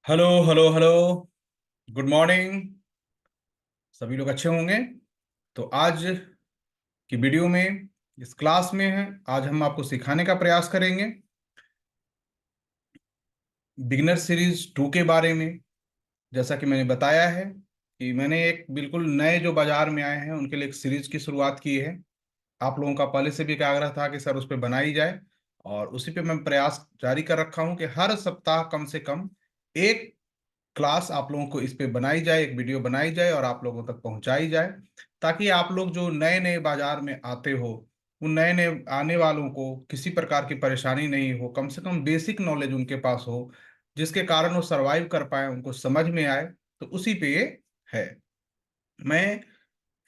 Hello hello hello. Good morning. सभी लोग अच्छे होंगे। तो आज की वीडियो में, इस क्लास में है, आज हम आपको सिखाने का प्रयास करेंगे बिगनर सीरीज 2 के बारे में। जैसा कि मैंने बताया है कि मैंने एक बिल्कुल नए जो बाजार में आए हैं उनके लिए एक सीरीज की शुरुआत की है। आप लोगों का पहले से भी एक आग्रह था कि सर उस पर बनाई जाए, और उसी पे मैं प्रयास जारी कर रखा हूं कि हर सप्ताह कम से कम एक क्लास आप लोगों को इस पे बनाई जाए, एक वीडियो बनाई जाए और आप लोगों तक पहुंचाई जाए, ताकि आप लोग जो नए नए बाजार में आते हो, उन नए नए आने वालों को किसी प्रकार की परेशानी नहीं हो, कम से कम बेसिक नॉलेज उनके पास हो, जिसके कारण वो सरवाइव कर पाए, उनको समझ में आए। तो उसी पे ये है। मैं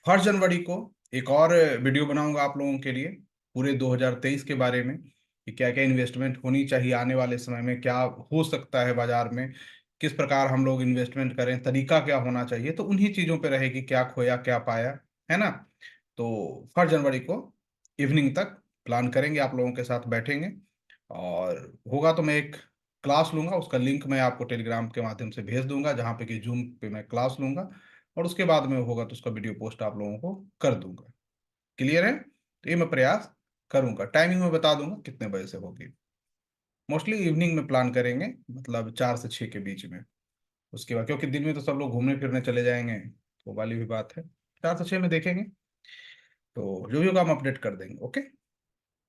1 जनवरी को एक और वीडियो बनाऊंगा आप लोगों के लिए, पूरे 2023 के बारे में, कि क्या क्या इन्वेस्टमेंट होनी चाहिए आने वाले समय में, क्या हो सकता है बाजार में, किस प्रकार हम लोग इन्वेस्टमेंट करें, तरीका क्या होना चाहिए। तो उन्हीं चीज़ों पे रहेगी, क्या खोया क्या पाया, है ना। तो 1 जनवरी को इवनिंग तक प्लान करेंगे, आप लोगों के साथ बैठेंगे, और होगा तो मैं एक क्लास लूंगा, उसका लिंक मैं आपको टेलीग्राम के माध्यम से भेज दूंगा, जहाँ पे कि जूम पे मैं क्लास लूंगा, और उसके बाद में होगा तो उसका वीडियो पोस्ट आप लोगों को कर दूंगा। क्लियर है। तो ये मैं प्रयास करूंगा, टाइमिंग में बता दूंगा कितने बजे से होगी। मोस्टली इवनिंग में प्लान करेंगे, मतलब 4 से 6 के बीच में। उसके बाद क्योंकि दिन में तो सब लोग घूमने फिरने चले जाएंगे, तो वो वाली भी बात है। 4 से 6 में देखेंगे, तो जो भी होगा हम अपडेट कर देंगे। ओके।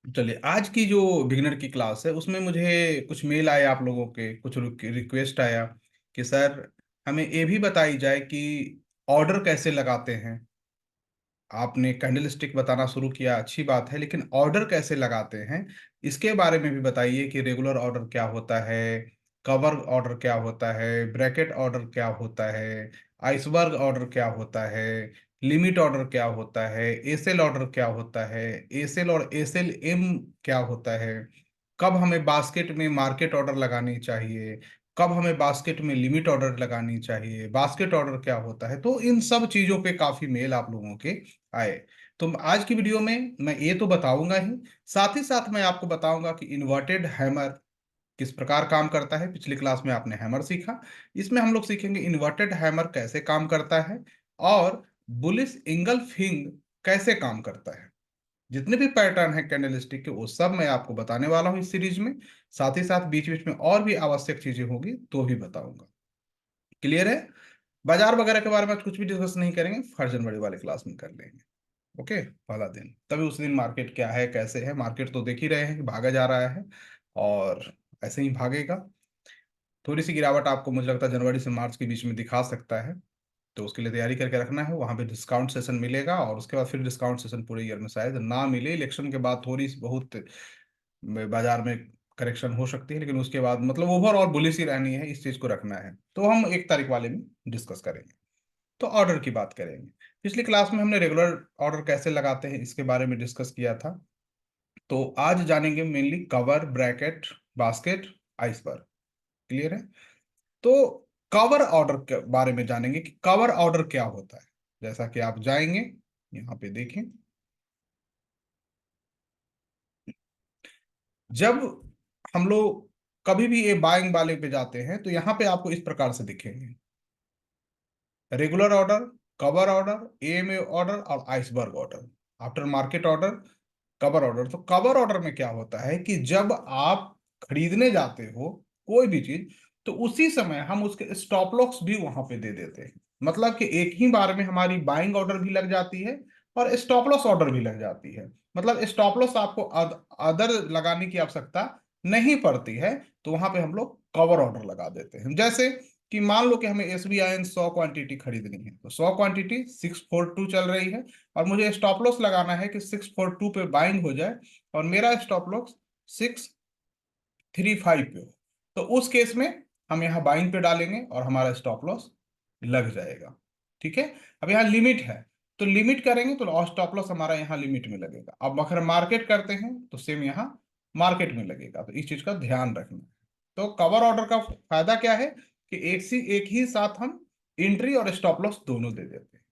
चलिए, आज की जो बिगनर की क्लास है उसमें मुझे कुछ मेल आए, आप लोगों के कुछ रिक्वेस्ट आया कि सर हमें ये भी बताई जाए कि ऑर्डर कैसे लगाते हैं। आपने कैंडल स्टिक बताना शुरू किया, अच्छी बात है, लेकिन ऑर्डर कैसे लगाते हैं इसके बारे में भी बताइए, कि रेगुलर ऑर्डर क्या होता है, कवर ऑर्डर क्या होता है, ब्रैकेट ऑर्डर क्या होता है, आइसबर्ग ऑर्डर क्या होता है, लिमिट ऑर्डर क्या होता है, एसएल ऑर्डर क्या होता है, एसएल और एसएल एम क्या होता है, कब हमें बास्केट में मार्केट ऑर्डर लगानी चाहिए, कब हमें बास्केट में लिमिट ऑर्डर लगानी चाहिए, बास्केट ऑर्डर क्या होता है। तो इन सब चीजों पे काफी मेल आप लोगों के आए। तो आज की वीडियो में मैं ये तो बताऊंगा ही, साथ ही साथ मैं आपको बताऊंगा कि इन्वर्टेड हैमर किस प्रकार काम करता है। पिछली क्लास में आपने हैमर सीखा, इसमें हम लोग सीखेंगे इन्वर्टेड हैमर कैसे काम करता है, और बुलिश इंगल्फिंग कैसे काम करता है। जितने भी पैटर्न है कैंडलस्टिक के, वो सब मैं आपको बताने वाला हूँ इस सीरीज में। साथ ही साथ बीच बीच में और भी आवश्यक चीजें होंगी तो भी बताऊंगा। क्लियर है। बाजार वगैरह के बारे में कुछ भी डिस्कस नहीं करेंगे, 1 जनवरी वाले क्लास में कर लेंगे। ओके। पहला दिन, तभी उस दिन मार्केट क्या है कैसे है। मार्केट तो देख ही रहे हैं कि भागा जा रहा है, और ऐसे ही भागेगा। थोड़ी सी गिरावट आपको मुझे लगता है जनवरी से मार्च के बीच में दिखा सकता है, तो उसके लिए तैयारी करके रखना है। वहां पे डिस्काउंट सेशन मिलेगा, और उसके बाद फिर डिस्काउंट सेशन पूरे ईयर में शायद ना मिले। इलेक्शन के बाद थोड़ी सी बहुत बाजार में करेक्शन हो सकती है, लेकिन उसके बाद मतलब ओवरऑल बुलिश ही रहनी है, इस चीज को रखना है। तो हम 1 तारीख वाले में डिस्कस करेंगे। तो ऑर्डर की बात करेंगे। पिछली क्लास में हमने रेगुलर ऑर्डर कैसे लगाते हैं इसके बारे में डिस्कस किया था। तो आज जानेंगे mainly cover, bracket, basket, iceberg. Clear है। तो कवर ऑर्डर के बारे में जानेंगे कि कवर ऑर्डर क्या होता है। जैसा कि आप जाएंगे, यहाँ पे देखें, जब हम लोग कभी भी ये बाइंग वाले पे जाते हैं तो यहाँ पे आपको इस प्रकार से दिखेंगे: regular order, cover order, AMA order और iceberg order, after market order, cover order. तो कवर ऑर्डर में क्या होता है कि जब आप खरीदने जाते हो कोई भी चीज, तो उसी समय हम उसके स्टॉप लॉस भी वहां पे दे देते हैं। मतलब कि एक ही बार में हमारी बाइंग ऑर्डर भी लग जाती है और स्टॉप लॉस ऑर्डर भी लग जाती है। मतलब स्टॉप लॉस आपको अदर लगाने की आवश्यकता नहीं पड़ती है, तो वहां पे हम लोग कवर ऑर्डर लगा देते हैं। जैसे कि मान लो कि हमें SBI 100 क्वांटिटी खरीदनी है, तो 100 क्वांटिटी 642 चल रही है, और मुझे स्टॉप लॉस लगाना है कि 642 पे बाइंग हो जाए, और मेरा स्टॉप लॉस 635 पे हो। तो उस केस में हम यहाँ बाइंग पे डालेंगे और हमारा स्टॉप लॉस लग जाएगा। ठीक है। अब यहाँ लिमिट है, तो लिमिट करेंगे तो स्टॉप लॉस हमारा यहाँ लिमिट में लगेगा। अब अगर मार्केट करते हैं तो सेम यहाँ मार्केट में लगेगा। तो इस चीज का ध्यान रखना है। तो कवर ऑर्डर का फायदा क्या है कि एक ही साथ हम एंट्री और स्टॉप लॉस दोनों दे देते हैं।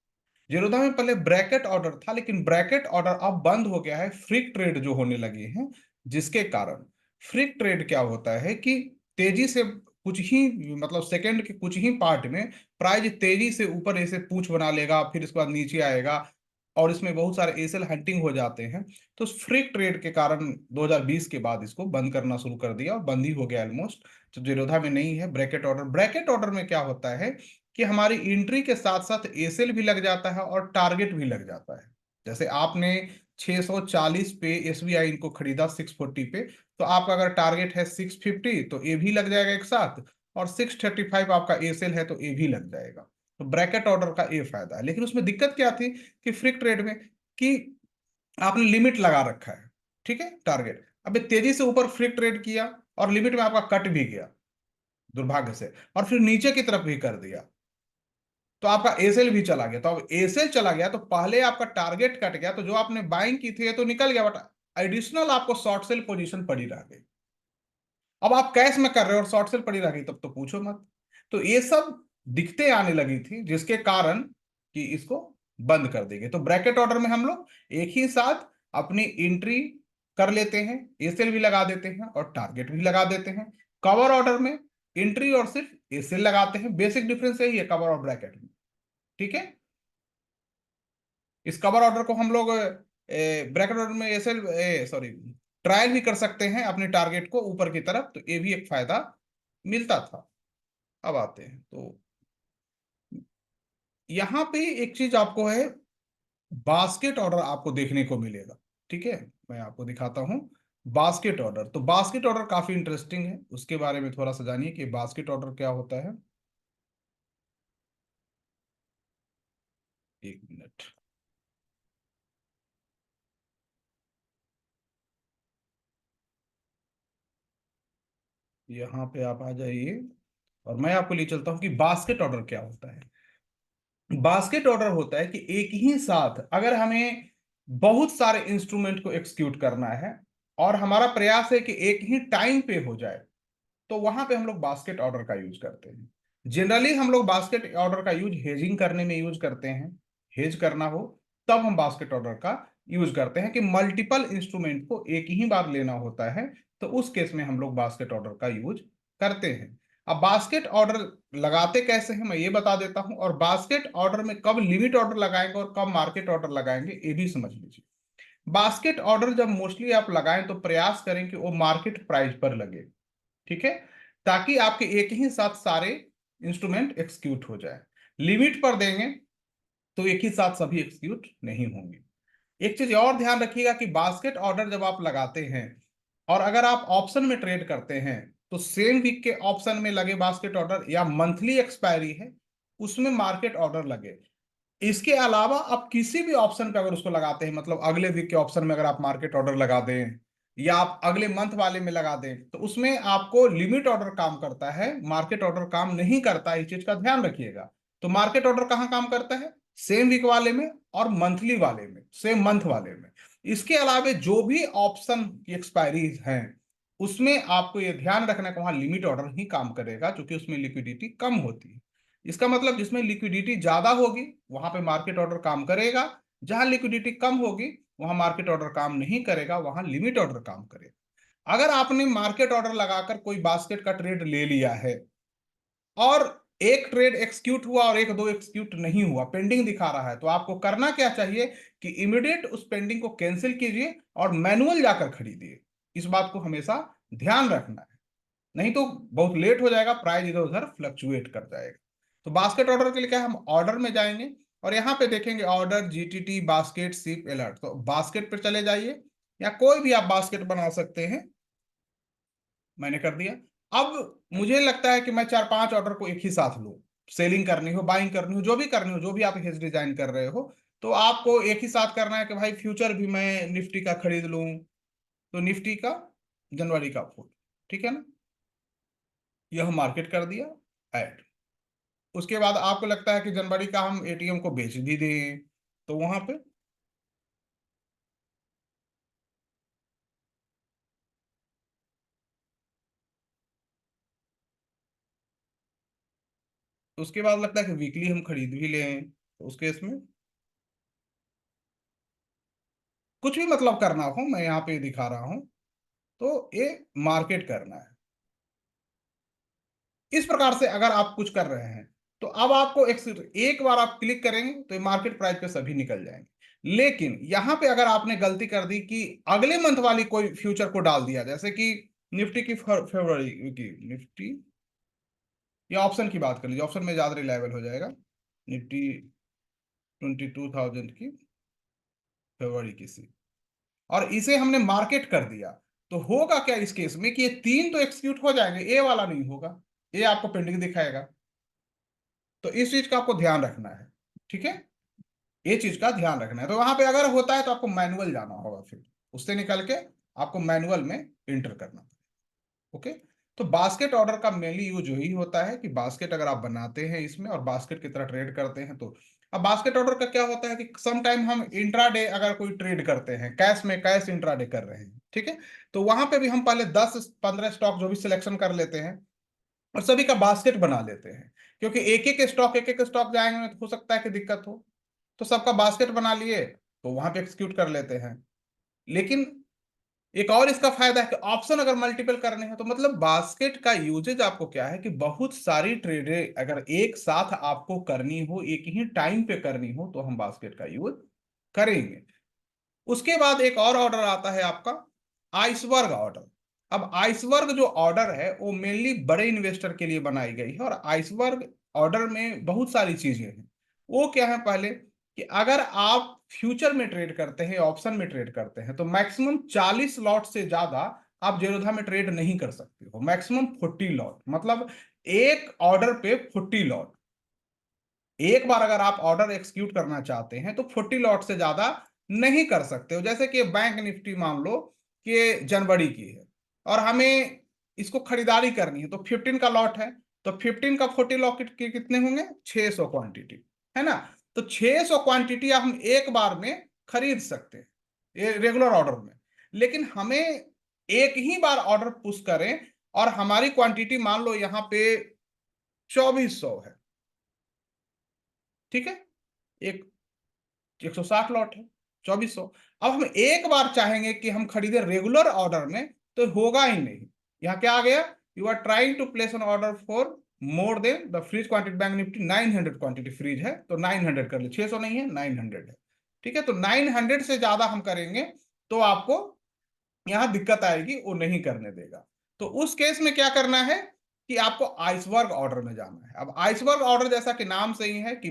जीरोधा में पहले ब्रैकेट ऑर्डर था, लेकिन ब्रैकेट ऑर्डर अब बंद हो गया है, फ्रिक ट्रेड जो होने लगे हैं, जिसके कारण फ्रिक ट्रेड क्या होता है कि तेजी से कुछ ही मतलब सेकंड के कुछ ही पार्ट में प्राइस तेजी से ऊपर ऐसे पूछ बना लेगा, फिर इसके बाद नीचे आएगा, और इसमें बहुत सारे एसएल हंटिंग हो जाते हैं। तो फ्रीक ट्रेड के कारण 2020 के बाद इसको बंद करना शुरू कर दिया, और बंद ही हो गया ऑलमोस्ट। तो जिरोधा में नहीं है ब्रैकेट ऑर्डर। ब्रैकेट ऑर्डर में क्या होता है कि हमारी एंट्री के साथ साथ एसएल भी लग जाता है और टारगेट भी लग जाता है। जैसे आपने 640 पे एसबीआई इनको खरीदा 640 पे, तो आपका अगर टारगेट है 650 तो ए भी लग जाएगा एक साथ, और 635 आपका एसएल है तो ए भी लग जाएगा। तो ब्रैकेट ऑर्डर का ये फायदा है। लेकिन उसमें दिक्कत क्या थी कि फ्रिक ट्रेड में कि आपने लिमिट लगा रखा है, ठीक है, टारगेट। अब ये तेजी से ऊपर फ्रिक ट्रेड किया और लिमिट में आपका कट भी गया दुर्भाग्य से, और फिर नीचे की तरफ भी कर दिया, तो आपका एसएल भी चला गया। तो अब एसएल चला गया तो पहले आपका टारगेट कट गया, तो जो आपने बाइंग की थी ये तो निकल गया, बट एडिशनल आपको शॉर्ट सेल पोजीशन पड़ी रह गई। अब आप कैश में कर रहे हो और शॉर्ट सेल पड़ी रह गई, तब तो पूछो मत। तो ये सब दिक्कतें आने लगी थी, जिसके कारण कि इसको बंद कर देंगे। तो ब्रैकेट ऑर्डर में हम लोग एक ही साथ अपनी एंट्री कर लेते हैं, एसएल भी लगा देते हैं और टारगेट भी लगा देते हैं। कवर ऑर्डर में एंट्री और सिर्फ एसएल लगाते हैं, बेसिक डिफरेंस यही है कवर और ब्रैकेट में, ठीक है। इस कवर ऑर्डर को हम लोग ब्रैकेट ऑर्डर में एसएल सॉरी ट्रायल भी कर सकते हैं अपने टारगेट को ऊपर की तरफ, तो ये भी एक फायदा मिलता था। अब आते हैं तो यहाँ पे एक चीज आपको है, बास्केट ऑर्डर आपको देखने को मिलेगा, ठीक है। मैं आपको दिखाता हूँ बास्केट ऑर्डर। तो बास्केट ऑर्डर काफी इंटरेस्टिंग है, उसके बारे में थोड़ा सा जानिए कि बास्केट ऑर्डर क्या होता है। एक मिनट। यहाँ पे आप आ जाइए और मैं आपको ले चलता हूँ कि बास्केट ऑर्डर क्या होता है। बास्केट ऑर्डर होता है कि एक ही साथ अगर हमें बहुत सारे इंस्ट्रूमेंट को एक्सक्यूट करना है और हमारा प्रयास है कि एक ही टाइम पे हो जाए, तो वहां पे हम लोग बास्केट ऑर्डर का यूज करते हैं। जनरली हम लोग बास्केट ऑर्डर का यूज हेजिंग करने में यूज करते हैं। हेज करना हो तब हम बास्केट ऑर्डर का यूज करते हैं, कि मल्टीपल इंस्ट्रूमेंट को एक ही बार लेना होता है, तो उस केस में हम लोग बास्केट ऑर्डर का यूज करते हैं। अब बास्केट ऑर्डर लगाते कैसे हैं मैं ये बता देता हूं, और बास्केट ऑर्डर में कब लिमिट ऑर्डर लगाएंगे और कब मार्केट ऑर्डर लगाएंगे ये भी समझ लीजिए। बास्केट ऑर्डर जब मोस्टली आप लगाएं तो प्रयास करें कि वो मार्केट प्राइस पर लगे, ठीक है, ताकि आपके एक ही साथ सारे इंस्ट्रूमेंट एक्सक्यूट हो जाए। लिमिट पर देंगे तो एक ही साथ सभी एक्सक्यूट नहीं होंगे। एक चीज और ध्यान रखिएगा कि बास्केट ऑर्डर जब आप लगाते हैं और अगर आप ऑप्शन में ट्रेड करते हैं, तो सेम वीक के ऑप्शन में लगे बास्केट ऑर्डर या मंथली एक्सपायरी है उसमें मार्केट ऑर्डर लगे। इसके अलावा आप किसी भी ऑप्शन पे अगर उसको लगाते हैं, मतलब अगले वीक के ऑप्शन में अगर आप मार्केट ऑर्डर लगा दें या आप अगले मंथ वाले में लगा दें, तो उसमें आपको लिमिट ऑर्डर काम करता है, मार्केट ऑर्डर काम नहीं करता है। इस चीज का ध्यान रखिएगा। तो मार्केट ऑर्डर कहाँ काम करता है? सेम वीक वाले में और मंथली वाले में, सेम मंथ वाले में। इसके अलावा जो भी ऑप्शन की एक्सपायरी हैं उसमें आपको यह ध्यान रखना कि वहां लिमिट ऑर्डर ही काम करेगा, क्योंकि उसमें लिक्विडिटी कम होती है। इसका मतलब जिसमें लिक्विडिटी ज्यादा होगी वहां पे मार्केट ऑर्डर काम करेगा, जहां लिक्विडिटी कम होगी वहां मार्केट ऑर्डर काम नहीं करेगा, वहां लिमिट ऑर्डर काम करेगा। अगर आपने मार्केट ऑर्डर लगाकर कोई बास्केट का ट्रेड ले लिया है और एक ट्रेड एक्सक्यूट हुआ और एक दो एक्सक्यूट नहीं हुआ, पेंडिंग दिखा रहा है, तो आपको करना क्या चाहिए कि इमीडिएट उस पेंडिंग को कैंसिल कीजिए और मैनुअल जाकर खरीदिए। इस बात को हमेशा ध्यान रखना है, नहीं तो बहुत लेट हो जाएगा, प्राइस इधर उधर फ्लक्चुएट कर जाएगा। तो बास्केट ऑर्डर के लिए क्या है, हम ऑर्डर में जाएंगे और यहाँ पे देखेंगे order GTT basket SIP alert, तो बास्केट पे चले जाइए या कोई भी आप बास्केट बना सकते हैं। मैंने कर दिया। अब मुझे लगता है कि मैं चार पांच ऑर्डर को एक ही साथ लूं, सेलिंग करनी हो बाइंग करनी हो जो भी करनी हो, जो भी आप हेज डिजाइन कर रहे हो, तो आपको एक ही साथ करना है कि भाई फ्यूचर भी मैं निफ्टी का खरीद लूं, तो निफ्टी का जनवरी का फुल, ठीक है ना, यह मार्केट कर दिया ऐड। उसके बाद आपको लगता है कि जनवरी का हम एटीएम को बेच भी दें, तो वहां पे उसके बाद लगता है कि वीकली हम खरीद भी लें, तो उस केस में कुछ भी मतलब करना हो मैं यहाँ पे दिखा रहा हूं, तो ये मार्केट करना है। इस प्रकार से अगर आप कुछ कर रहे हैं तो अब आपको एक बार आप क्लिक करेंगे तो ये मार्केट प्राइस पे सभी निकल जाएंगे। लेकिन यहां पे अगर आपने गलती कर दी कि अगले मंथ वाली कोई फ्यूचर को डाल दिया, जैसे कि निफ्टी की फरवरी की निफ्टी या ऑप्शन की बात कर लीजिए, ऑप्शन में ज्यादा रिलायबल हो जाएगा। निफ्टी 22,000 की फरवरी की सी, और इसे हमने मार्केट कर दिया, तो होगा क्या इस केस में कि ये तीन तो एक्सिक्यूट हो जाएंगे, ए वाला नहीं होगा, ये आपको पेंडिंग दिखाएगा। तो इस चीज का आपको ध्यान रखना है, ठीक है, ये चीज का ध्यान रखना है। तो वहां पे अगर होता है तो आपको मैनुअल जाना होगा, फिर उससे निकल के आपको मैनुअल में इंटर करना। ओके। तो बास्केट ऑर्डर का मेनली यूज यही होता है कि बास्केट अगर आप बनाते हैं इसमें और बास्केट की तरह ट्रेड करते हैं तो। अब बास्केट ऑर्डर का क्या होता है कि सम टाइम हम इंट्राडे अगर कोई ट्रेड करते हैं, कैश में कैश इंट्राडे कर रहे हैं, ठीक है, तो वहां पे भी हम पहले 10-15 स्टॉक जो भी सिलेक्शन कर लेते हैं और सभी का बास्केट बना लेते हैं, क्योंकि एक एक स्टॉक जाएंगे तो हो सकता है कि दिक्कत हो, तो सबका बास्केट बना लिए तो वहां पे एक्सिक्यूट कर लेते हैं। लेकिन एक और इसका फायदा है कि ऑप्शन अगर मल्टीपल करने हैं तो मतलब बास्केट का यूजेज आपको क्या है कि बहुत सारी ट्रेडें अगर एक साथ आपको करनी हो, एक ही टाइम पे करनी हो, तो हम बास्केट का यूज करेंगे। उसके बाद एक और ऑर्डर आता है आपका आइसबर्ग ऑर्डर। अब आइसबर्ग जो ऑर्डर है वो मेनली बड़े इन्वेस्टर के लिए बनाई गई है, और आइसबर्ग ऑर्डर में बहुत सारी चीजें हैं। वो क्या है पहले कि अगर आप फ्यूचर में ट्रेड करते हैं, ऑप्शन में ट्रेड करते हैं, तो मैक्सिमम 40 लॉट से ज्यादा आप जेरोधा में ट्रेड नहीं कर सकते हो। मैक्सिमम 40 लॉट, मतलब एक ऑर्डर पे 40 लॉट। एक बार अगर आप ऑर्डर एक्सिक्यूट करना चाहते हैं तो 40 लॉट से ज्यादा नहीं कर सकते हो। जैसे कि बैंक निफ्टी मान लो कि जनवरी की है और हमें इसको खरीदारी करनी है, तो 15 का लॉट है, तो 15 का 40 लॉट के कितने होंगे, 600 क्वांटिटी, है ना। तो 600 क्वांटिटी हम एक बार में खरीद सकते हैं ये रेगुलर ऑर्डर में। लेकिन हमें एक ही बार ऑर्डर पुश करें और हमारी क्वांटिटी मान लो यहां पे 2400 है, ठीक है, एक 160 लॉट है, 2400। अब हम एक बार चाहेंगे कि हम खरीदे रेगुलर ऑर्डर में, तो होगा ही नहीं। यहां क्या आ गया, you are trying to place an order for more than the freeze quantity, bank Nifty 900 quantity freeze है तो 900 कर ले, 600 नहीं है, 900 है, ठीक है। तो 900 से ज्यादा हम करेंगे तो आपको यहां दिक्कत आएगी, वो नहीं करने देगा। तो उस केस में क्या करना है कि आपको आइसबर्ग ऑर्डर में जाना है। अब आइसबर्ग ऑर्डर जैसा कि नाम से ही है कि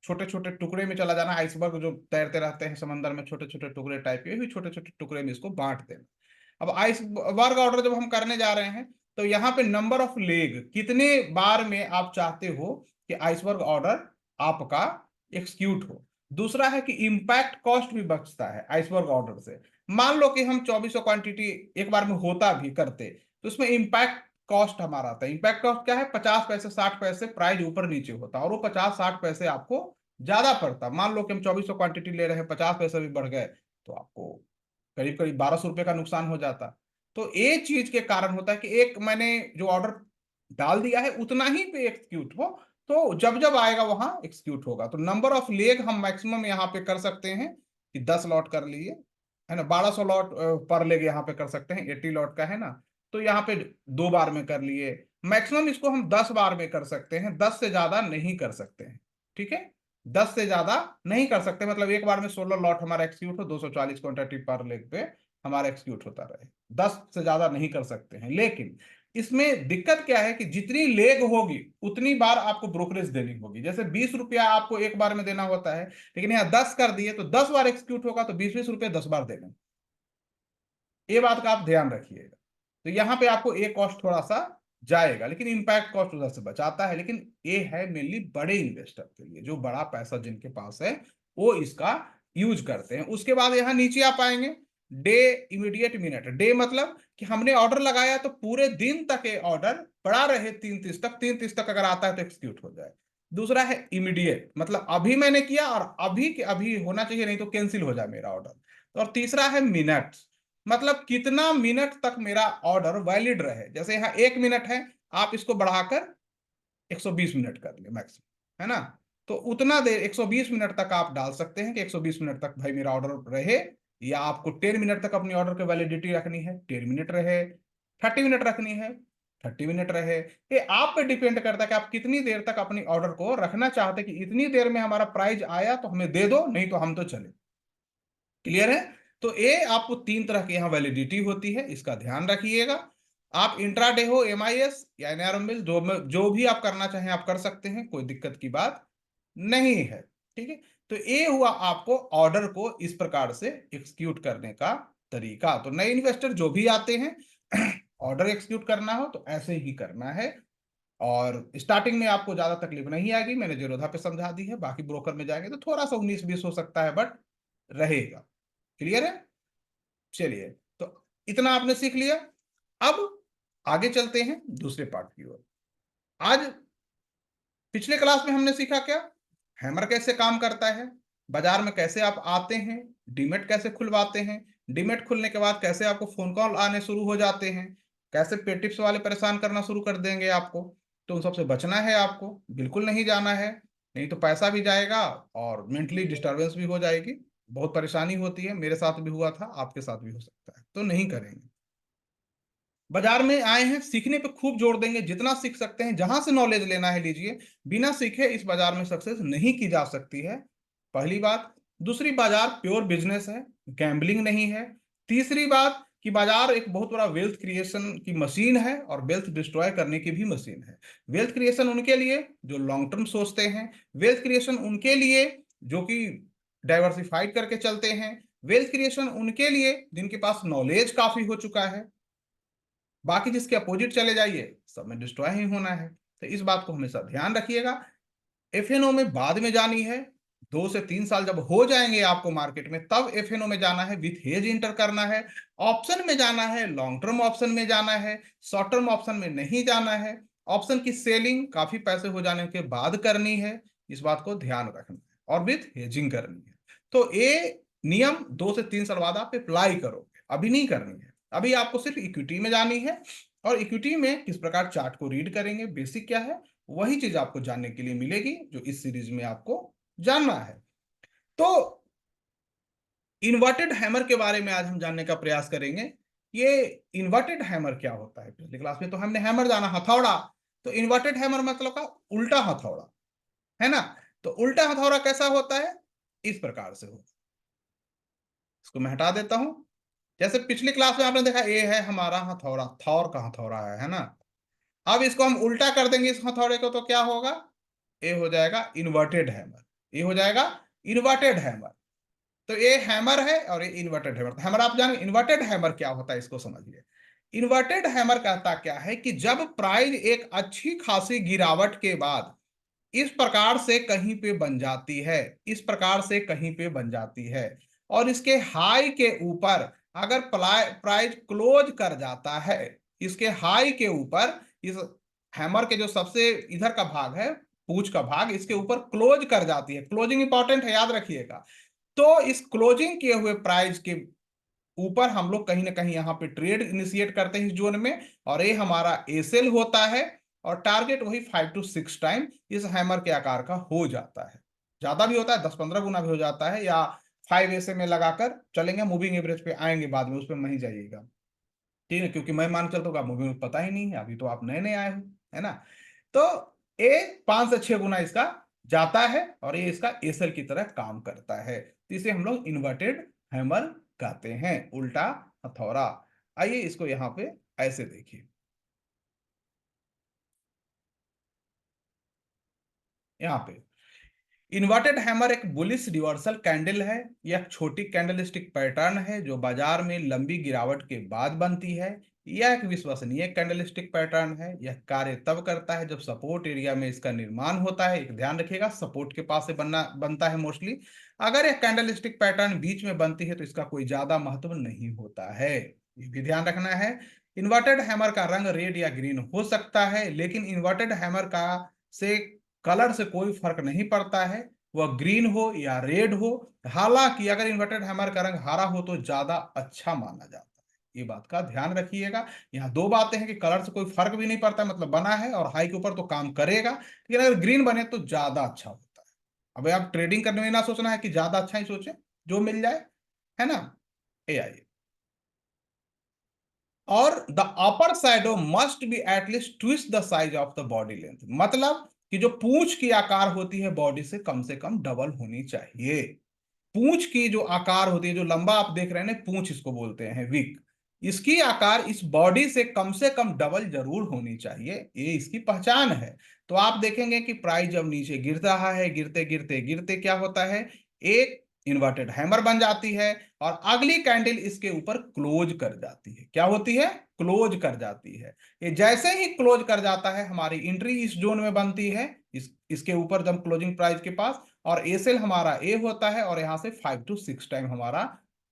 छोटे छोटे टुकड़े में चला जाना, आइसबर्ग जो तैरते रहते हैं समंदर में, छोटे छोटे टुकड़े टाइप के, भी छोटे छोटे टुकड़े में इसको बांट देना। अब आइसबर्ग ऑर्डर जब हम करने जा रहे हैं तो यहाँ पे नंबर ऑफ लेग, कितने बार में आप चाहते हो कि आइसबर्ग ऑर्डर आपका एक्सक्यूट हो। दूसरा है कि इंपैक्ट कॉस्ट भी बचता है आइसबर्ग ऑर्डर से। मान लो कि हम 2400 क्वांटिटी एक बार में होता भी करते, तो उसमें इंपैक्ट कॉस्ट हमारा आता है। इंपैक्ट कॉस्ट क्या है, 50 पैसे 60 पैसे प्राइस ऊपर नीचे होता है, और वो 50-60 पैसे आपको ज्यादा पड़ता। मान लो कि हम 2400 क्वांटिटी ले रहे हैं, 50 पैसे भी बढ़ गए तो आपको करीब करीब 1200 रुपये का नुकसान हो जाता। तो ये चीज के कारण होता है कि एक मैंने जो ऑर्डर डाल दिया है उतना ही पे एक्सक्यूट हो, तो जब जब आएगा वहां एक्सक्यूट होगा। तो नंबर ऑफ लेग हम मैक्सिमम यहाँ पे कर सकते हैं कि 10 लॉट कर लिए, है ना, 1200 लॉट पर लेग यहाँ पे कर सकते हैं, 80 लॉट का है ना, तो यहाँ पे 2 बार में कर लिए। मैक्सिमम इसको हम 10 बार में कर सकते हैं, 10 से ज्यादा नहीं कर सकते हैं, ठीक है, 10 से ज्यादा नहीं कर सकते। मतलब एक बार में 16 लॉट हमारा एक्सक्यूट हो, 240 क्वांटिटी पर लेग पे हमारा एक्सक्यूट होता रहे, 10 से ज्यादा नहीं कर सकते हैं। लेकिन इसमें दिक्कत क्या है कि जितनी लेग होगी उतनी बार आपको ब्रोकरेज देनी होगी। जैसे 20 रुपया आपको एक बार में देना होता है, लेकिन यहाँ 10 कर दिए तो 10 बार एक्सक्यूट होगा, तो 20-20 रुपये 10 बार देने। ये बात का आप ध्यान रखिएगा। तो यहाँ पे आपको एक कॉस्ट थोड़ा सा जाएगा, लेकिन इंपैक्ट कॉस्ट उधर से बचाता है। लेकिन ये है मेनली बड़े इन्वेस्टर के लिए, जो बड़ा पैसा जिनके पास है वो इसका यूज करते हैं। उसके बाद यहाँ नीचे आप आएंगे, डे, इमीडिएट, मिनट। डे मतलब कि हमने ऑर्डर लगाया तो पूरे दिन तक ये ऑर्डर पड़ा रहे, 3:30 तक, 3:30 तक अगर आता है तो एक्सिक्यूट हो जाए। दूसरा है इमीडिएट, मतलब अभी मैंने किया और अभी के अभी होना चाहिए, नहीं तो कैंसिल हो जाए मेरा ऑर्डर। और तीसरा है मिनट, मतलब कितना मिनट तक मेरा ऑर्डर वैलिड रहे। जैसे यहाँ 1 मिनट है, आप इसको बढ़ाकर 120 मिनट कर ले मैक्सिमम, है ना। तो उतना देर 120 मिनट तक आप डाल सकते हैं कि 120 मिनट तक भाई मेरा ऑर्डर रहे, या आपको 10 मिनट तक अपनी ऑर्डर की वैलिडिटी रखनी है, 10 मिनट रहे, 30 मिनट रखनी है, 30 मिनट रहे। ये आप पे डिपेंड करता है कि आप कितनी देर तक अपनी ऑर्डर को रखना चाहते हैं, कि इतनी देर में हमारा प्राइस आया तो हमें दे दो, नहीं तो हम तो चले। क्लियर है? तो ये आपको 3 तरह की यहाँ वैलिडिटी होती है, इसका ध्यान रखिएगा। आप इंट्राडे हो, एमआईएस या एनआरएमएल, जो भी आप करना चाहें आप कर सकते हैं, कोई दिक्कत की बात नहीं है। ठीक है, तो ये हुआ आपको ऑर्डर को इस प्रकार से एग्जीक्यूट करने का तरीका। तो नए इन्वेस्टर जो भी आते हैं ऑर्डर एग्जीक्यूट करना हो तो ऐसे ही करना है। और स्टार्टिंग में आपको ज्यादा तकलीफ नहीं आएगी, मैंने जीरोधा पे समझा दी है। बाकी ब्रोकर में जाएंगे तो थोड़ा सा 19-20 हो सकता है, बट रहेगा। क्लियर है? चलिए, तो इतना आपने सीख लिया। अब आगे चलते हैं दूसरे पार्ट की ओर। आज पिछले क्लास में हमने सीखा क्या? हैमर कैसे काम करता है, बाजार में कैसे आप आते हैं, डीमेट कैसे खुलवाते हैं, डीमेट खुलने के बाद कैसे आपको फोन कॉल आने शुरू हो जाते हैं, कैसे पे टिप्स वाले परेशान करना शुरू कर देंगे आपको। तो उन सबसे बचना है आपको, बिल्कुल नहीं जाना है, नहीं तो पैसा भी जाएगा और मेंटली डिस्टर्बेंस भी हो जाएगी, बहुत परेशानी होती है। मेरे साथ भी हुआ था, आपके साथ भी हो सकता है, तो नहीं करेंगे। बाजार में आए हैं, सीखने पे खूब जोर देंगे, जितना सीख सकते हैं, जहां से नॉलेज लेना है लीजिए। बिना सीखे इस बाजार में सक्सेस नहीं की जा सकती है, पहली बात। दूसरी, बाजार प्योर बिजनेस है, गैम्बलिंग नहीं है। तीसरी बात कि बाजार एक बहुत बड़ा वेल्थ क्रिएशन की मशीन है और वेल्थ डिस्ट्रॉय करने की भी मशीन है। वेल्थ क्रिएशन उनके लिए जो लॉन्ग टर्म सोचते हैं, वेल्थ क्रिएशन उनके लिए जो कि डाइवर्सिफाइड करके चलते हैं, वेल्थ क्रिएशन उनके लिए जिनके पास नॉलेज काफी हो चुका है। बाकी जिसके अपोजिट चले जाइए, सब में डिस्ट्रॉय ही होना है। तो इस बात को हमेशा ध्यान रखिएगा। एफएनओ में बाद में जानी है, 2 से 3 साल जब हो जाएंगे आपको मार्केट में, तब एफएनओ में जाना है, विथ हेज इंटर करना है। ऑप्शन में जाना है, लॉन्ग टर्म ऑप्शन में जाना है, शॉर्ट टर्म ऑप्शन में नहीं जाना है। ऑप्शन की सेलिंग काफी पैसे हो जाने के बाद करनी है, इस बात को ध्यान रखना है, और विथ हेजिंग करनी है। तो ये नियम 2 से 3 साल बाद आप अप्लाई करोगे, अभी नहीं करनी है। अभी आपको सिर्फ इक्विटी में जानी है, और इक्विटी में किस प्रकार चार्ट को रीड करेंगे, बेसिक क्या है, वही चीज आपको जानने के लिए मिलेगी जो इस सीरीज में आपको जानना है। तो इन्वर्टेड हैमर के बारे में आज हम जानने का प्रयास करेंगे। ये इन्वर्टेड हैमर क्या होता है? पिछले क्लास में तो हमने हैमर जाना, हथौड़ा। तो इन्वर्टेड हैमर मतलब का उल्टा हथौड़ा, है ना? तो उल्टा हथौड़ा कैसा होता है? इस प्रकार से होता है। इसको मैं हटा देता हूं। जैसे पिछली क्लास में आपने देखा, ये है हमारा हथौड़ा, थौर का हथौड़ा है ना? अब इसको हम उल्टा कर देंगे इस हथौड़े को, तो क्या होगा? ये हो जाएगा इन्वर्टेड हैमर। ये हो जाएगा इन्वर्टेड हैमर। तो ये हैमर है और ये इन्वर्टेड हैमर। हैमर आप जान, इन्वर्टेड हैमर क्या होता है इसको समझिए। इन्वर्टेड हैमर कहता क्या है कि जब प्राइस एक अच्छी खासी गिरावट के बाद इस प्रकार से कहीं पे बन जाती है, इस प्रकार से कहीं पे बन जाती है, और इसके हाई के ऊपर अगर प्राइस क्लोज कर जाता है, इसके हाई के ऊपर, इस हैमर के जो सबसे इधर का भाग है, पूंछ का भाग, इसके ऊपर क्लोज कर जाती है। क्लोजिंग इंपॉर्टेंट है, याद रखिएगा। तो इस क्लोजिंग किए हुए प्राइस के ऊपर हम लोग कहीं ना कहीं यहाँ पे ट्रेड इनिशिएट करते हैं इस जोन में, और ये हमारा एसेल होता है। और टारगेट वही 5 to 6 टाइम इस हैमर के आकार का हो जाता है। ज्यादा भी होता है, 10-15 गुना भी हो जाता है, या 5 ऐसे में लगाकर चलेंगे। मूविंग एवरेज पे आएंगे बाद में, उस पर नहीं जाइएगा, ठीक है? क्योंकि मैं मान चलता हूँ मूविंग पता ही नहीं है, अभी तो आप नए नए आए हो, है ना? तो ये 5 से 6 गुना इसका जाता है, और ये इसका एसल की तरह काम करता है। तो इसे हम लोग इन्वर्टेड हैमर कहते हैं, उल्टा हथौड़ा। आइए इसको यहां पे ऐसे देखिए। यहाँ पे इन्वर्टेड हैमर एक बुलिश रिवर्सल कैंडल है। यह एक छोटी कैंडलस्टिक पैटर्न है जो बाजार में लंबी गिरावट के बाद बनती है। यह एक विश्वसनीय कैंडलस्टिक पैटर्न है। यह कार्य तब करता है जब सपोर्ट एरिया में इसका निर्माण होता है। एक ध्यान रखिएगा, सपोर्ट के पास से बनता है मोस्टली। अगर यह कैंडलस्टिक पैटर्न बीच में बनती है तो इसका कोई ज्यादा महत्व नहीं होता है, ये भी ध्यान रखना है। इन्वर्टेड हैमर का रंग रेड या ग्रीन हो सकता है, लेकिन इन्वर्टेड हैमर का से कलर से कोई फर्क नहीं पड़ता है, वह ग्रीन हो या रेड हो। हालांकि अगर इन्वर्टेड हैमर का रंग हरा हो तो ज्यादा अच्छा माना जाता है, ये बात का ध्यान रखिएगा। यहाँ दो बातें हैं कि कलर से कोई फर्क भी नहीं पड़ता, मतलब बना है और हाई के ऊपर तो काम करेगा, लेकिन अगर ग्रीन बने तो ज्यादा अच्छा होता है। अब आप ट्रेडिंग करने में ना सोचना है कि ज्यादा अच्छा ही सोचे, जो मिल जाए, है ना? ये आइए, और the upper shadow must be at least twist the size of the body length, मतलब कि जो पूंछ की आकार होती है बॉडी से कम डबल होनी चाहिए। पूंछ की जो आकार होती है, जो लंबा आप देख रहे हैं ना, पूंछ इसको बोलते हैं विक, इसकी आकार इस बॉडी से कम डबल जरूर होनी चाहिए, ये इसकी पहचान है। तो आप देखेंगे कि प्राइस जब नीचे गिर रहा है, गिरते गिरते गिरते क्या होता है, एक इन्वर्टेड हैमर बन जाती है और अगली कैंडल इसके ऊपर क्लोज कर जाती है। क्या होती है, क्लोज कर जाती है। ये जैसे ही क्लोज कर जाता है, हमारी एंट्री इस जोन में बनती है, इसके ऊपर जब क्लोजिंग प्राइस के पास, और ए सेल हमारा ए होता है और यहां से 5 to 6 टाइम हमारा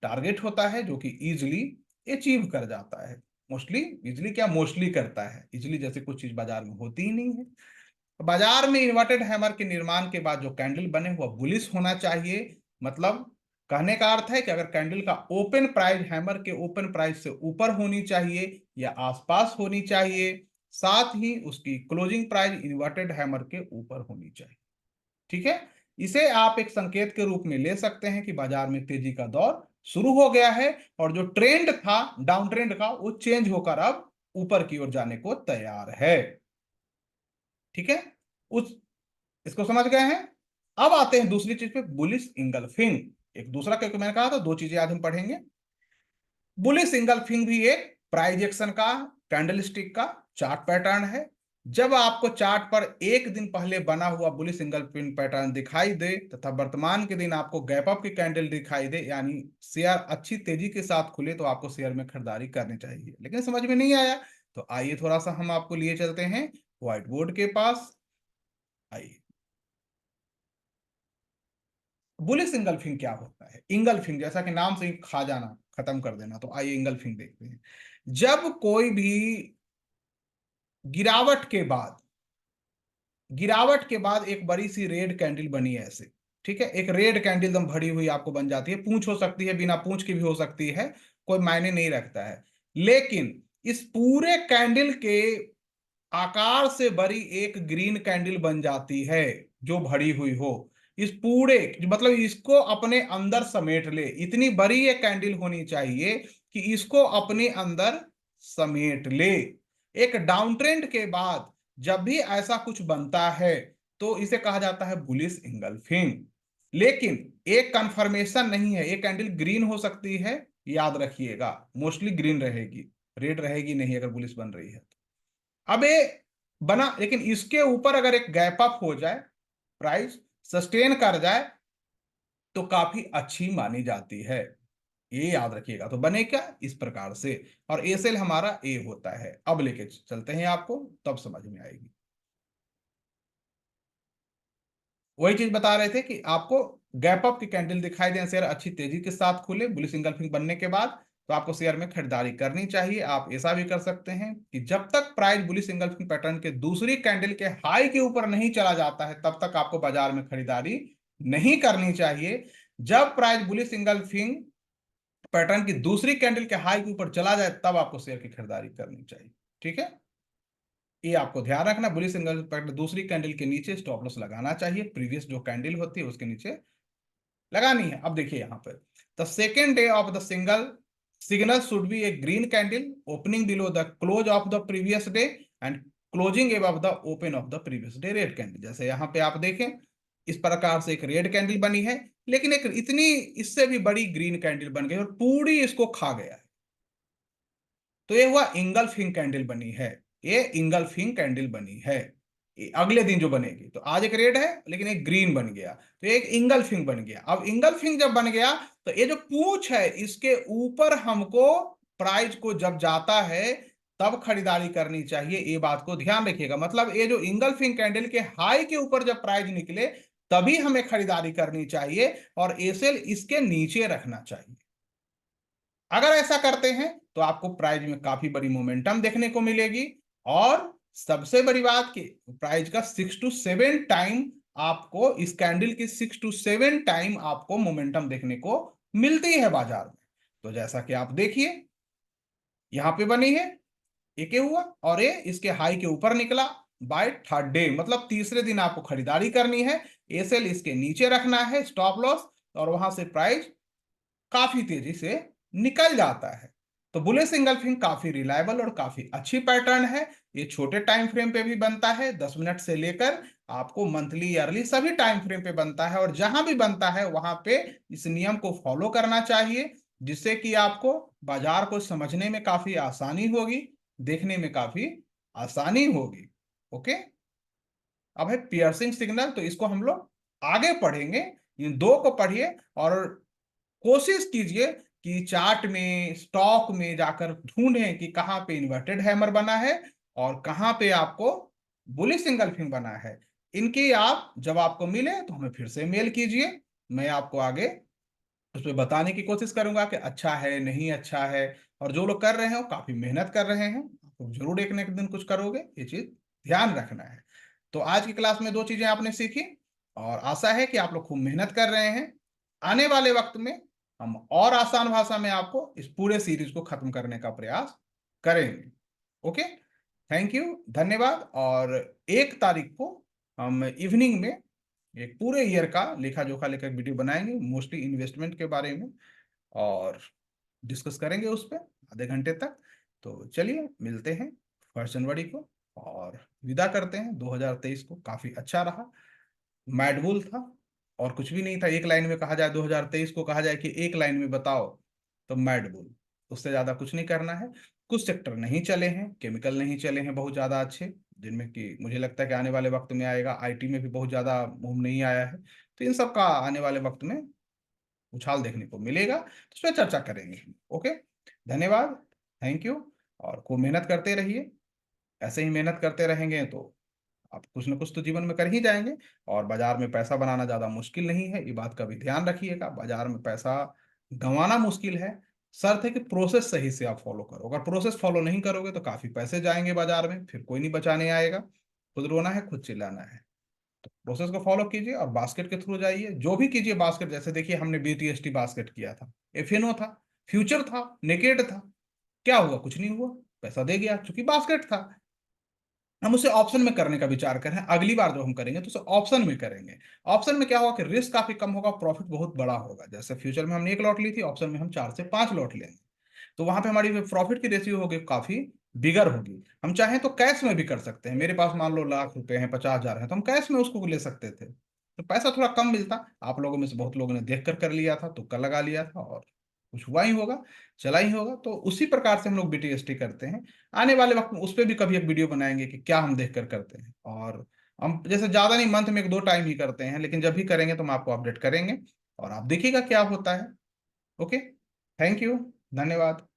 टारगेट होता है, जो कि इजिली अचीव कर जाता है। मोस्टली, इजिली क्या, मोस्टली करता है, इजिली जैसे कुछ चीज बाजार में होती ही नहीं है। बाजार में इन्वर्टेड हैमर के निर्माण के बाद जो कैंडल बने हुआ बुलिश होना चाहिए, मतलब कहने का अर्थ है कि अगर कैंडल का ओपन प्राइस हैमर के ओपन प्राइस से ऊपर होनी चाहिए या आसपास होनी चाहिए, साथ ही उसकी क्लोजिंग प्राइस इन्वर्टेड हैमर के ऊपर होनी चाहिए। ठीक है, इसे आप एक संकेत के रूप में ले सकते हैं कि बाजार में तेजी का दौर शुरू हो गया है और जो ट्रेंड था डाउन ट्रेंड का, वो चेंज होकर अब ऊपर की ओर जाने को तैयार है। ठीक है, उस इसको समझ गए हैं। अब आते हैं दूसरी चीज पे, बुलिश इंगल्फिंग। एक दूसरा, क्योंकि मैंने कहा था दो चीजें आज हम पढ़ेंगे। बुलिश इंगल्फिंग भी एक प्राइस एक्शन का, कैंडलस्टिक का चार्ट पैटर्न है। जब आपको चार्ट पर एक दिन पहले बना हुआ बुलिश इंगल्फिंग पैटर्न दिखाई दे तथा वर्तमान के दिन आपको गैप अप की कैंडल दिखाई दे, यानी शेयर अच्छी तेजी के साथ खुले, तो आपको शेयर में खरीदारी करनी चाहिए। लेकिन समझ में नहीं आया, तो आइए थोड़ा सा हम आपको लिए चलते हैं व्हाइट बोर्ड के पास। आइए, बुलिश इंगल्फिंग क्या होता है। इंगल्फिंग जैसा कि नाम से ही खा जाना, खत्म कर देना, तो आइए इंगल्फिंग देखते हैं। जब कोई भी गिरावट के बाद, गिरावट के बाद एक बड़ी सी रेड कैंडल बनी है ऐसे, ठीक है, एक रेड कैंडल एकदम भरी हुई आपको बन जाती है, पूंछ हो सकती है, बिना पूंछ की भी हो सकती है, कोई मायने नहीं रखता है। लेकिन इस पूरे कैंडल के आकार से बड़ी एक ग्रीन कैंडल बन जाती है जो भरी हुई हो, इस पूरे, मतलब इसको अपने अंदर समेट ले, इतनी बड़ी ये कैंडल होनी चाहिए कि इसको अपने अंदर समेट ले। एक डाउन ट्रेंड के बाद जब भी ऐसा कुछ बनता है तो इसे कहा जाता है बुलिश इंगल्फिंग। लेकिन एक कंफर्मेशन नहीं है, ये कैंडल ग्रीन हो सकती है, याद रखिएगा, मोस्टली ग्रीन रहेगी, रेड रहेगी नहीं अगर बुलिश बन रही है तो। अब ये बना, लेकिन इसके ऊपर अगर एक गैप अप हो जाए, प्राइस सस्टेन कर जाए, तो काफी अच्छी मानी जाती है, ये याद रखिएगा। तो बने क्या, इस प्रकार से, और ए सेल हमारा ए होता है। अब लेके चलते हैं आपको, तब समझ में आएगी। वही चीज बता रहे थे कि आपको गैप अप की कैंडल दिखाई दे, शेयर अच्छी तेजी के साथ खुले बुलिश इंगल्फिंग बनने के बाद, तो आपको शेयर में खरीदारी करनी चाहिए। आप ऐसा भी कर सकते हैं कि जब तक प्राइस बुलिश इंगल्फिंग पैटर्न के दूसरी कैंडल के हाई के ऊपर नहीं चला जाता है, तब तक आपको बाजार में खरीदारी नहीं करनी चाहिए। जब प्राइस बुलिश इंगल्फिंग पैटर्न की दूसरी कैंडल के हाई के ऊपर चला जाए, तब आपको शेयर की खरीदारी करनी चाहिए। ठीक है, ये आपको ध्यान रखना, बुलिश सिग्नल पर दूसरी कैंडल के नीचे स्टॉप लॉस लगाना चाहिए, प्रीवियस जो कैंडल होती है उसके नीचे लगानी है। अब देखिए यहाँ पर, the second day of the signal should be A green candle opening below the close of the previous day and closing above the open of the previous day red candle. जैसे यहाँ पे आप देखें, इस प्रकार से एक रेड कैंडल बनी है, लेकिन एक इतनी इससे भी बड़ी ग्रीन कैंडल बन गई और पूरी इसको खा गया है, तो ये हुआ इंगल्फिंग कैंडल बनी है, ये इंगल्फिंग कैंडल बनी है। अगले दिन जो बनेगी, तो आज एक रेड है लेकिन एक ग्रीन बन गया, तो एक इंगल्फिंग बन गया। अब इंगल्फिंग जब बन गया, तो ये जो पूंछ है इसके ऊपर हमको प्राइस को जब जाता है तब खरीदारी करनी चाहिए, ये बात को ध्यान रखिएगा। मतलब ये जो इंगल्फिंग कैंडल के हाई के ऊपर जब प्राइस निकले, तभी हमें खरीदारी करनी चाहिए और एसेल इसके नीचे रखना चाहिए। अगर ऐसा करते हैं तो आपको प्राइस में काफी बड़ी मोमेंटम देखने को मिलेगी, और सबसे बड़ी बात कि प्राइस का 6 to 7 टाइम, आपको इस कैंडल की 6 to 7 टाइम आपको मोमेंटम देखने को मिलती है बाजार में। तो जैसा कि आप देखिए यहां पे बनी है, एक हुआ और ये इसके हाई के ऊपर निकला बाय थर्ड डे, मतलब तीसरे दिन आपको खरीदारी करनी है, एसएल इसके नीचे रखना है, स्टॉप लॉस, और वहां से प्राइस काफी तेजी से निकल जाता है। तो बुलिश इंगल्फिंग काफी रिलायबल और काफी अच्छी पैटर्न है। ये छोटे टाइम फ्रेम पे भी बनता है, 10 मिनट से लेकर आपको मंथली ईयरली सभी टाइम फ्रेम पे बनता है, और जहां भी बनता है वहां पे इस नियम को फॉलो करना चाहिए, जिससे कि आपको बाजार को समझने में काफी आसानी होगी, देखने में काफी आसानी होगी। ओके। अब है पियर्सिंग सिग्नल, तो इसको हम लोग आगे पढ़ेंगे। इन दो को पढ़िए और कोशिश कीजिए कि चार्ट में, स्टॉक में जाकर ढूंढें कि कहाँ पे इन्वर्टेड हैमर बना है और कहाँ पे आपको बुलिश इंगल्फिंग बना है। इनकी आप जब आपको मिले तो हमें फिर से मेल कीजिए, मैं आपको आगे उस पर बताने की कोशिश करूंगा कि अच्छा है नहीं अच्छा है। और जो लोग कर रहे हैं वो काफी मेहनत कर रहे हैं, आप जरूर एक ना एक दिन कुछ करोगे, ये चीज ध्यान रखना है। तो आज की क्लास में दो चीजें आपने सीखी, और आशा है कि आप लोग खूब मेहनत कर रहे हैं। आने वाले वक्त में हम और आसान भाषा में आपको इस पूरे सीरीज को खत्म करने का प्रयास करेंगे। ओके। थैंक यू, धन्यवाद। और 1 तारीख को हम इवनिंग में एक पूरे ईयर का लेखा जोखा लेकर वीडियो बनाएंगे, मोस्टली इन्वेस्टमेंट के बारे में, और डिस्कस करेंगे उस पर आधे घंटे तक। तो चलिए मिलते हैं 1 जनवरी को, और विदा करते हैं। 2023 को काफी अच्छा रहा, मैडबुल था, और कुछ भी नहीं था। एक लाइन में कहा जाए, 2023 को कहा जाए कि एक लाइन में बताओ, तो मैडबुल, उससे ज्यादा कुछ नहीं करना है। कुछ सेक्टर नहीं चले हैं, केमिकल नहीं चले हैं बहुत ज्यादा अच्छे, जिनमें कि मुझे लगता है कि आने वाले वक्त में आएगा। आईटी में भी बहुत ज्यादा मूव नहीं आया है, तो इन सब का आने वाले वक्त में उछाल देखने को मिलेगा, तो इस पर चर्चा करेंगे। ओके। धन्यवाद। Thank you. और खूब मेहनत करते रहिए। ऐसे ही मेहनत करते रहेंगे तो आप कुछ ना कुछ तो जीवन में कर ही जाएंगे। और बाजार में पैसा बनाना ज्यादा मुश्किल नहीं है, ये बात का भी ध्यान रखिएगा। बाजार में पैसा गंवाना मुश्किल है, शर्त है कि प्रोसेस सही से आप फॉलो करो। अगर प्रोसेस फॉलो नहीं करोगे तो काफी पैसे जाएंगे बाजार में, फिर कोई नहीं बचाने आएगा। खुद रोना है, खुद चिल्लाना है। तो प्रोसेस को फॉलो कीजिए और बास्केट के थ्रू जाइए, जो भी कीजिए बास्केट। जैसे देखिए, हमने बीटीएसटी बास्केट किया था, एफएनओ था, फ्यूचर था, नेकेड था। क्या हुआ? कुछ नहीं हुआ, पैसा दे गया, क्योंकि बास्केट था। हम उसे ऑप्शन में करने का विचार कर रहे हैं, अगली बार जो हम करेंगे तो उसे ऑप्शन में करेंगे। ऑप्शन में क्या होगा कि रिस्क काफी कम होगा, प्रॉफिट बहुत बड़ा होगा। जैसे फ्यूचर में हमने 1 लॉट ली थी, ऑप्शन में हम 4 से 5 लॉट लेंगे, तो वहां पे हमारी प्रॉफिट की रेशियो होगी काफी बिगर होगी। हम चाहें तो कैश में भी कर सकते हैं। मेरे पास मान लो लाख रुपए हैं, 50,000 है, तो हम कैश में उसको ले सकते थे, तो पैसा थोड़ा कम मिलता। आप लोगों में से बहुत लोगों ने देख कर लिया था, तुक्का लगा लिया था, और कुछ हुआ ही होगा, चला ही होगा। तो उसी प्रकार से हम लोग बीटीएसटी करते हैं। आने वाले वक्त में उस पर भी कभी एक वीडियो बनाएंगे कि क्या हम देख कर करते हैं। और हम जैसे ज्यादा नहीं, मंथ में 1-2 टाइम ही करते हैं, लेकिन जब भी करेंगे तो हम आपको अपडेट करेंगे, और आप देखिएगा क्या होता है। ओके। Thank you. धन्यवाद।